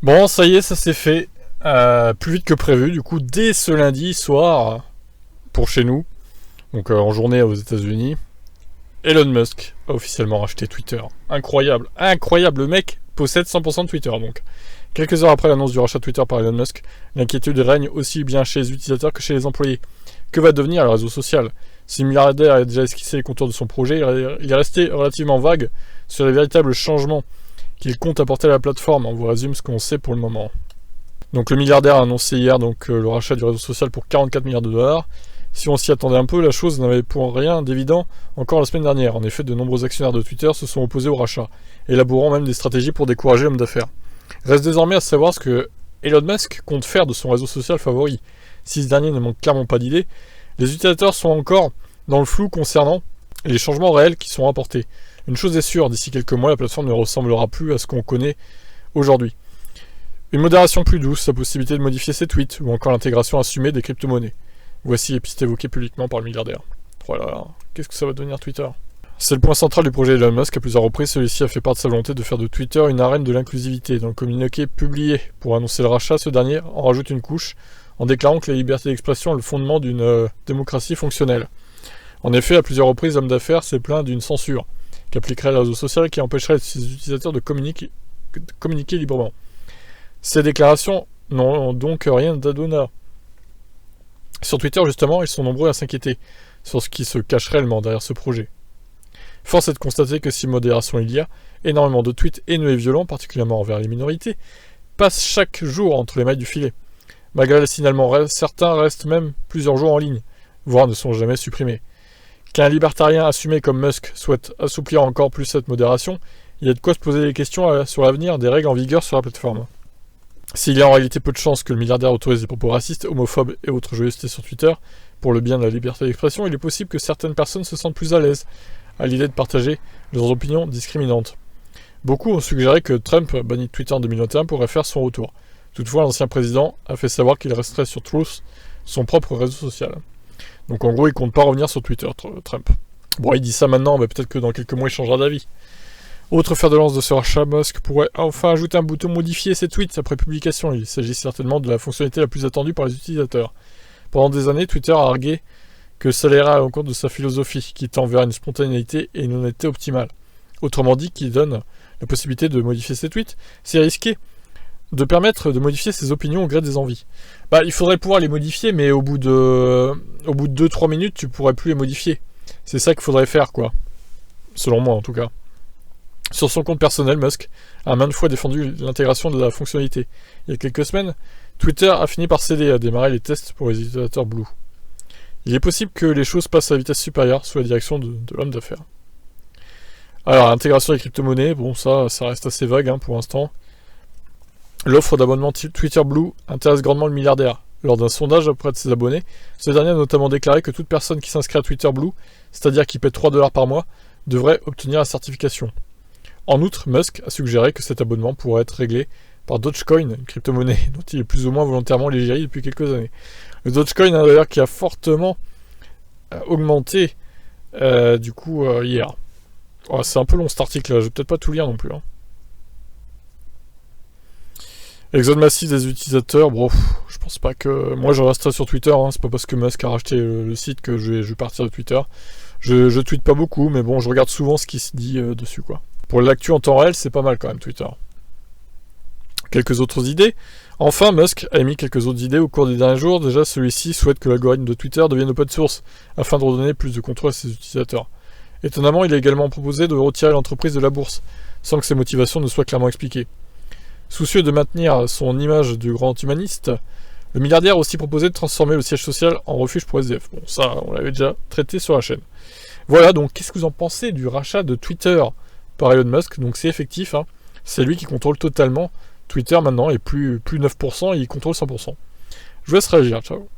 Bon, ça y est, ça s'est fait. Plus vite que prévu, du coup, dès ce lundi soir, pour chez nous, donc en journée aux États-Unis, Elon Musk a officiellement racheté Twitter. Incroyable, incroyable, le mec possède 100% de Twitter donc. Quelques heures après l'annonce du rachat de Twitter par Elon Musk, l'inquiétude règne aussi bien chez les utilisateurs que chez les employés. Que va devenir le réseau social? Si le milliardaire a déjà esquissé les contours de son projet, il est resté relativement vague sur les véritables changements qu'il compte apporter à la plateforme. On vous résume ce qu'on sait pour le moment. Donc le milliardaire a annoncé hier le rachat du réseau social pour 44 milliards de dollars. Si on s'y attendait un peu, la chose n'avait pour rien d'évident encore la semaine dernière. En effet, de nombreux actionnaires de Twitter se sont opposés au rachat, élaborant même des stratégies pour décourager l'homme d'affaires. Reste désormais à savoir ce que Elon Musk compte faire de son réseau social favori. Si ce dernier ne manque clairement pas d'idées, les utilisateurs sont encore dans le flou concernant les changements réels qui sont apportés. Une chose est sûre, d'ici quelques mois, la plateforme ne ressemblera plus à ce qu'on connaît aujourd'hui. Une modération plus douce, la possibilité de modifier ses tweets, ou encore l'intégration assumée des crypto-monnaies. Voici les pistes évoquées publiquement par le milliardaire. Voilà, qu'est-ce que ça va devenir Twitter? C'est le point central du projet Elon Musk. À plusieurs reprises, celui-ci a fait part de sa volonté de faire de Twitter une arène de l'inclusivité. Dans le communiqué publié pour annoncer le rachat, ce dernier en rajoute une couche, en déclarant que la liberté d'expression est le fondement d'une démocratie fonctionnelle. En effet, à plusieurs reprises, l'homme d'affaires s'est plaint d'une censure qu'appliquerait le réseau social et qui empêcherait ses utilisateurs de communiquer librement. Ces déclarations n'ont donc rien d'adonnant. Sur Twitter, justement, ils sont nombreux à s'inquiéter sur ce qui se cache réellement derrière ce projet. Force est de constater que si modération il y a, énormément de tweets haineux et violents, particulièrement envers les minorités, passent chaque jour entre les mailles du filet. Malgré les signalements, certains restent même plusieurs jours en ligne, voire ne sont jamais supprimés. Qu'un libertarien assumé comme Musk souhaite assouplir encore plus cette modération, il y a de quoi se poser des questions sur l'avenir des règles en vigueur sur la plateforme. S'il y a en réalité peu de chances que le milliardaire autorise des propos racistes, homophobes et autres joyeusetés sur Twitter, pour le bien de la liberté d'expression, il est possible que certaines personnes se sentent plus à l'aise à l'idée de partager leurs opinions discriminantes. Beaucoup ont suggéré que Trump, banni de Twitter en 2021, pourrait faire son retour. Toutefois, l'ancien président a fait savoir qu'il resterait sur Truth, son propre réseau social. Donc en gros, il compte pas revenir sur Twitter, Trump. Bon, il dit ça maintenant, mais peut-être que dans quelques mois, il changera d'avis. Autre fer de lance de ce rachat, Musk pourrait enfin ajouter un bouton modifier ses tweets après publication. Il s'agit certainement de la fonctionnalité la plus attendue par les utilisateurs. Pendant des années, Twitter a argué que ça irait à l'encontre de sa philosophie, qui tend vers une spontanéité et une honnêteté optimale. Autrement dit, qui donne la possibilité de modifier ses tweets, c'est risqué de permettre de modifier ses opinions au gré des envies. Il faudrait pouvoir les modifier, mais au bout de 2-3 minutes, tu pourrais plus les modifier. C'est ça qu'il faudrait faire, quoi. Selon moi, en tout cas. Sur son compte personnel, Musk a maintes fois défendu l'intégration de la fonctionnalité. Il y a quelques semaines, Twitter a fini par céder à démarrer les tests pour les utilisateurs Blue. Il est possible que les choses passent à la vitesse supérieure sous la direction de l'homme d'affaires. Alors, l'intégration des crypto-monnaies, bon, ça reste assez vague pour l'instant. L'offre d'abonnement Twitter Blue intéresse grandement le milliardaire. Lors d'un sondage auprès de ses abonnés, ce dernier a notamment déclaré que toute personne qui s'inscrit à Twitter Blue, c'est-à-dire qui paie 3 $ par mois, devrait obtenir la certification. En outre, Musk a suggéré que cet abonnement pourrait être réglé par Dogecoin, une crypto-monnaie dont il est plus ou moins volontairement l'égérie depuis quelques années. Le Dogecoin, d'ailleurs, qui a fortement augmenté hier. Oh, c'est un peu long cet article, là. Je vais peut-être pas tout lire non plus. Exode massif des utilisateurs, je pense pas que... Moi, je resterai sur Twitter, c'est pas parce que Musk a racheté le site que je vais partir de Twitter. Je tweete pas beaucoup, mais bon, je regarde souvent ce qui se dit dessus, quoi. Pour l'actu en temps réel, c'est pas mal quand même, Twitter. Quelques autres idées. Enfin, Musk a émis quelques autres idées au cours des derniers jours. Déjà, celui-ci souhaite que l'algorithme de Twitter devienne open source, afin de redonner plus de contrôle à ses utilisateurs. Étonnamment, il a également proposé de retirer l'entreprise de la bourse, sans que ses motivations ne soient clairement expliquées. Soucieux de maintenir son image de grand humaniste, le milliardaire a aussi proposé de transformer le siège social en refuge pour SDF. Bon, ça, on l'avait déjà traité sur la chaîne. Voilà, donc, qu'est-ce que vous en pensez du rachat de Twitter par Elon Musk? Donc, c'est effectif, c'est lui qui contrôle totalement Twitter maintenant, et plus 9%, il contrôle 100%. Je vous laisse réagir, ciao.